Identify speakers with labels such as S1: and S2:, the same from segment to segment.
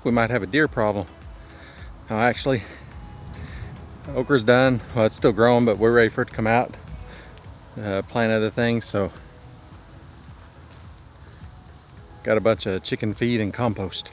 S1: think we might have a deer problem. Now actually, okra's done. Well, it's still growing, but we're ready for it to come out. Plant other things, so got a bunch of chicken feed and compost.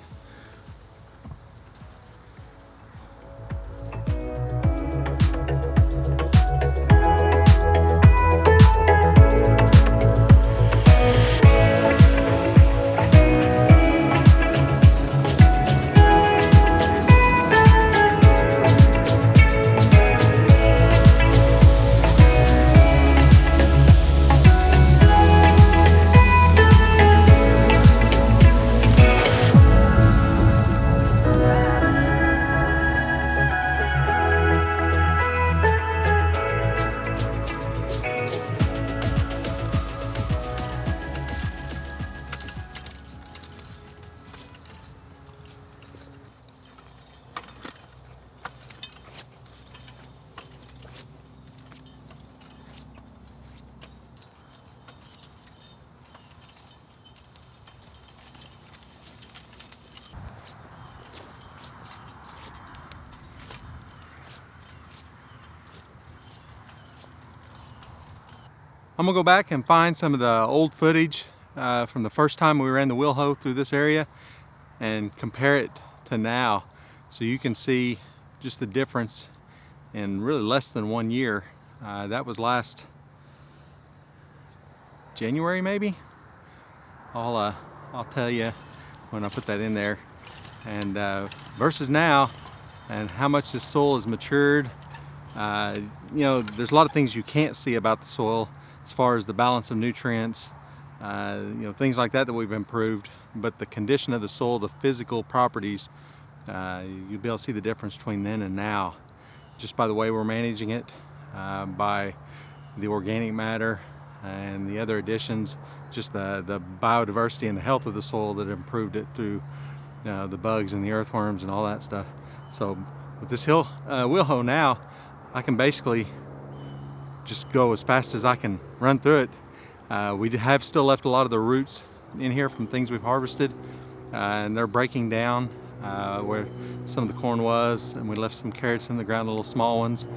S1: I'm gonna go back and find some of the old footage from the first time we ran the wheel hoe through this area and compare it to now, so you can see just the difference in really less than 1 year. That was last January maybe. I'll tell you when I put that in there, and versus now, and how much this soil has matured. You know, there's a lot of things you can't see about the soil as far as the balance of nutrients, you know, things like that we've improved, but the condition of the soil, the physical properties, you'll be able to see the difference between then and now just by the way we're managing it, by the organic matter and the other additions, just the biodiversity and the health of the soil that improved it through the bugs and the earthworms and all that stuff. So with this wheel hoe now, I can basically just go as fast as I can run through it. We have still left a lot of the roots in here from things we've harvested, and they're breaking down where some of the corn was, and we left some carrots in the ground, the little small ones.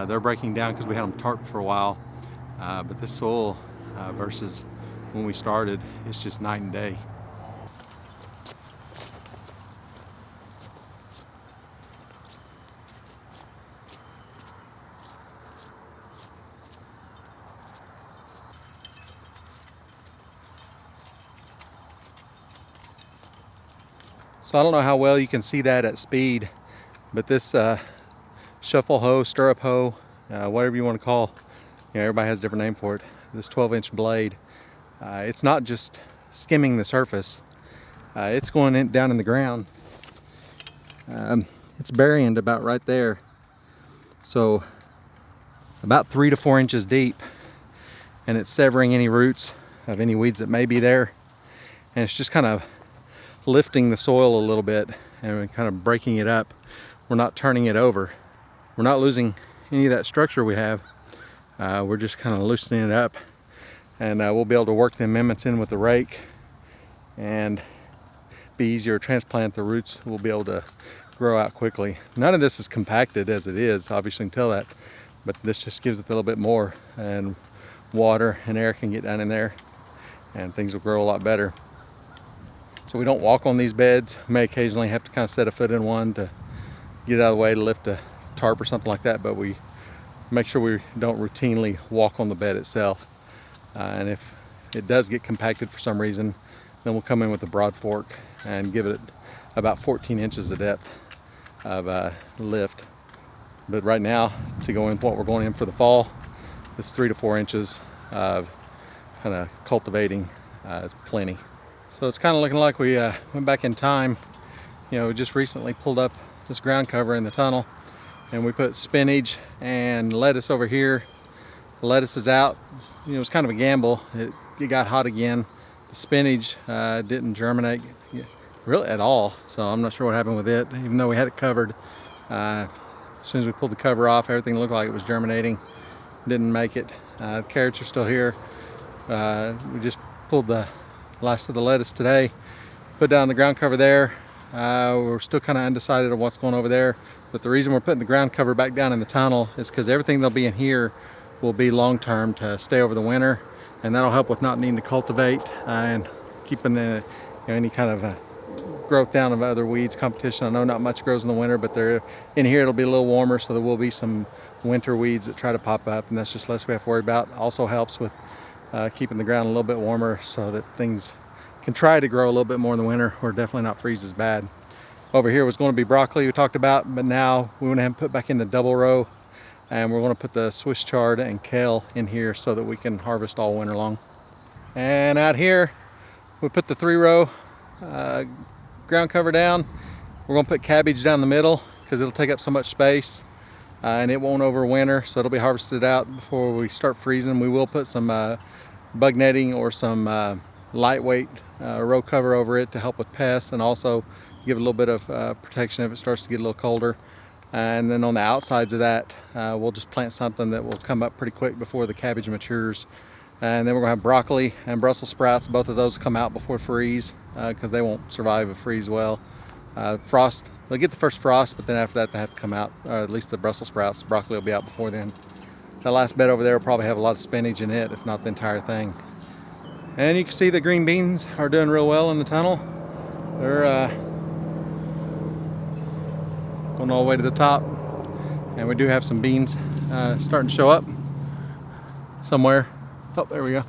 S1: They're breaking down because we had them tarped for a while, but this soil versus when we started, it's just night and day. So I don't know how well you can see that at speed, but this shuffle hoe, stirrup hoe, whatever you want to call, you know, everybody has a different name for it. This 12-inch blade, it's not just skimming the surface, it's going down in the ground. It's burying about right there, so about 3 to 4 inches deep, and it's severing any roots of any weeds that may be there, and it's just kind of lifting the soil a little bit and kind of breaking it up. We're not turning it over. We're not losing any of that structure we have. We're just kind of loosening it up, and we'll be able to work the amendments in with the rake and be easier to transplant. The roots will be able to grow out quickly. None of this is compacted as it is, obviously you can tell that, but this just gives it a little bit more, and water and air can get down in there and things will grow a lot better. So we don't walk on these beds. We may occasionally have to kind of set a foot in one to get out of the way to lift a tarp or something like that, but we make sure we don't routinely walk on the bed itself. And if it does get compacted for some reason, then we'll come in with a broad fork and give it about 14 inches of depth of lift. But right now, to go in what we're going in for the fall, it's 3 to 4 inches of kind of cultivating is plenty. So it's kind of looking like we went back in time. You know, we just recently pulled up this ground cover in the tunnel, and we put spinach and lettuce over here. The lettuce is out. You know, it was kind of a gamble. It got hot again. The spinach didn't germinate really at all, so I'm not sure what happened with it, even though we had it covered. As soon as we pulled the cover off, everything looked like it was germinating. Didn't make it. The carrots are still here. We just pulled the last of the lettuce today, put down the ground cover there. We're still kind of undecided on what's going over there, but the reason we're putting the ground cover back down in the tunnel is because everything that'll be in here will be long-term to stay over the winter, and that'll help with not needing to cultivate and keeping the, any kind of growth down of other weeds competition. I know not much grows in the winter, but they're in here. It'll be a little warmer, so there will be some winter weeds that try to pop up, and that's just less we have to worry about. Also helps with keeping the ground a little bit warmer so that things can try to grow a little bit more in the winter, or definitely not freeze as bad. Over here was going to be broccoli we talked about, but now we went ahead and put back in the double row, and we're going to put the Swiss chard and kale in here so that we can harvest all winter long. And out here we put the 3-row ground cover down. We're going to put cabbage down the middle because it'll take up so much space, and it won't overwinter, so it'll be harvested out before we start freezing. We will put some bug netting or some lightweight row cover over it to help with pests, and also give it a little bit of protection if it starts to get a little colder. And then on the outsides of that, we'll just plant something that will come up pretty quick before the cabbage matures. And then we're going to have broccoli and Brussels sprouts. Both of those come out before freeze because they won't survive a freeze well. Frost, they'll get the first frost, but then after that they have to come out, or at least the Brussels sprouts. Broccoli will be out before then. That last bed over there will probably have a lot of spinach in it, if not the entire thing. And you can see the green beans are doing real well in the tunnel. They're going all the way to the top, and we do have some beans starting to show up somewhere. Oh, there we go.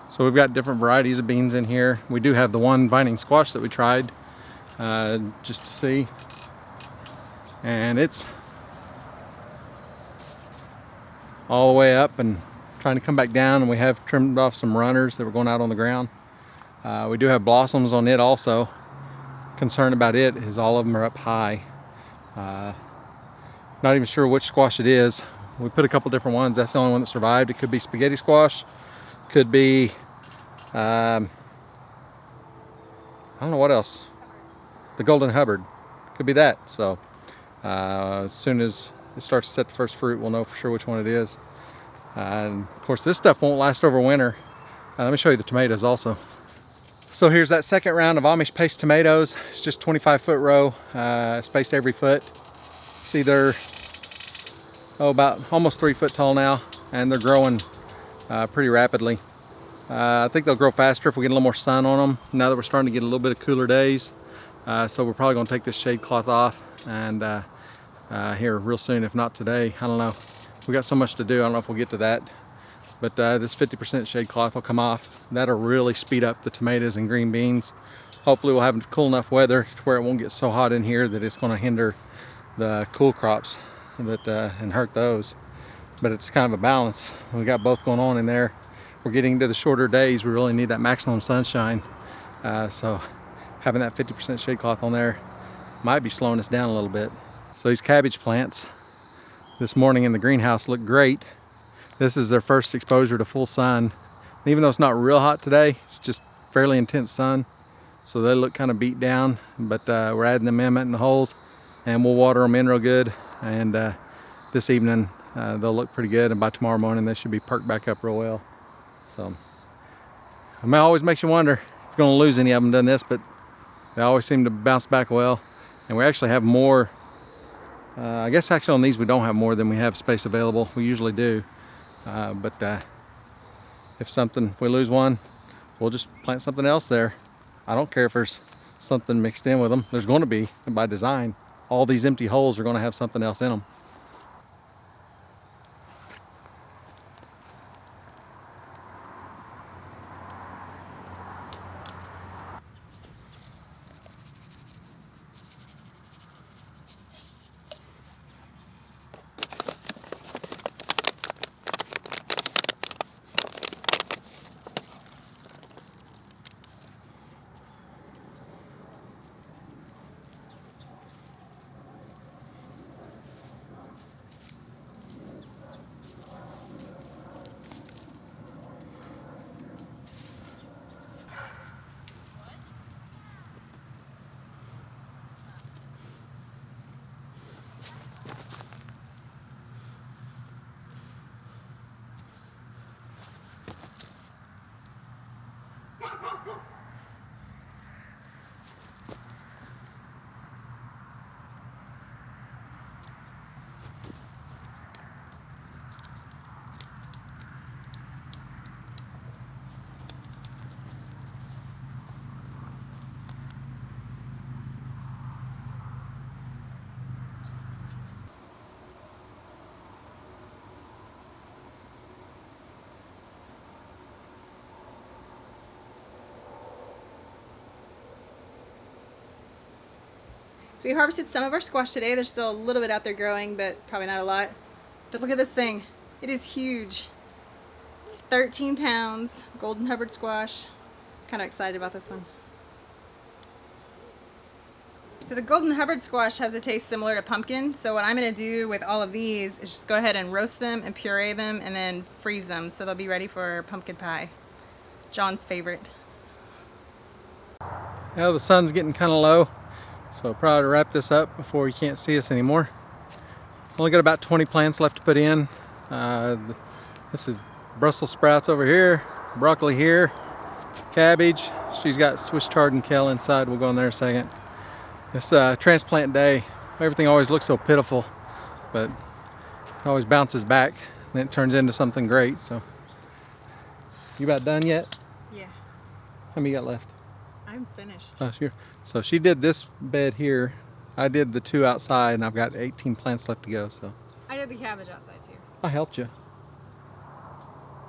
S1: So we've got different varieties of beans in here. We do have the one vining squash that we tried just to see, and it's all the way up and trying to come back down, and we have trimmed off some runners that were going out on the ground. We do have blossoms on it also. Concern about it is all of them are up high. Not even sure which squash it is. We put a couple different ones. That's the only one that survived. It could be spaghetti squash, could be I don't know what else. The golden Hubbard, could be that. So as soon as it starts to set the first fruit, we'll know for sure which one it is. And of course this stuff won't last over winter. Let me show you the tomatoes also. So here's that second round of Amish paste tomatoes. It's just 25-foot row, spaced every foot. See, they're about almost 3 foot tall now, and they're growing pretty rapidly. I think they'll grow faster if we get a little more sun on them now that we're starting to get a little bit of cooler days. So we're probably going to take this shade cloth off and here real soon, if not today. I don't know. We got so much to do. I don't know if we'll get to that. But this 50% shade cloth will come off. That'll really speed up the tomatoes and green beans. Hopefully we'll have cool enough weather to where it won't get so hot in here that it's going to hinder the cool crops and hurt those. But it's kind of a balance. We got both going on in there. We're getting to the shorter days. We really need that maximum sunshine. So having that 50% shade cloth on there might be slowing us down a little bit. So these cabbage plants this morning in the greenhouse look great. This is their first exposure to full sun. And even though it's not real hot today, it's just fairly intense sun. So they look kind of beat down, but we're adding the amendment in the holes, and we'll water them in real good. And this evening they'll look pretty good, and by tomorrow morning they should be perked back up real well. So it always makes you wonder if you're going to lose any of them doing this, but they always seem to bounce back well. And we actually have more. I guess actually on these we don't have more than we have space available. We usually do. But if we lose one, we'll just plant something else there. I don't care if there's something mixed in with them. There's going to be, by design. All these empty holes are going to have something else in them.
S2: So we harvested some of our squash today. There's still a little bit out there growing, but probably not a lot. But look at this thing. It is huge. 13 pounds, golden Hubbard squash. Kind of excited about this one. So the golden Hubbard squash has a taste similar to pumpkin. So what I'm going to do with all of these is just go ahead and roast them and puree them and then freeze them so they'll be ready for pumpkin pie. John's favorite.
S1: Now the sun's getting kind of low, so probably to wrap this up before you can't see us anymore. Only got about 20 plants left to put in. This is Brussels sprouts over here, broccoli here, cabbage. She's got Swiss chard and kale inside. We'll go in there in a second. It's transplant day. Everything always looks so pitiful, but it always bounces back and it turns into something great. So, you about done yet?
S2: Yeah.
S1: How many you got left?
S2: I'm finished.
S1: Oh, sure. So she did this bed here. I did the 2 outside, and I've got 18 plants left to go. So
S2: I did the cabbage outside too.
S1: I helped you.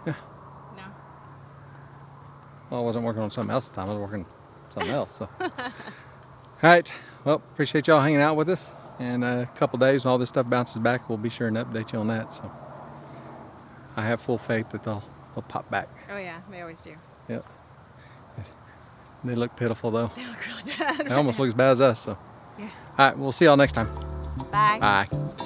S1: Yeah.
S2: No.
S1: Well, I wasn't working on something else at the time. I was working on something else. So. All right. Well, appreciate y'all hanging out with us. And a couple days when all this stuff bounces back, we'll be sure and update you on that. So I have full faith that they'll pop back.
S2: Oh yeah, they always do.
S1: Yep. They look pitiful though.
S2: They look really bad.
S1: They almost look as bad as us. So.
S2: Yeah.
S1: All right. We'll see y'all next time.
S2: Bye.
S1: Bye.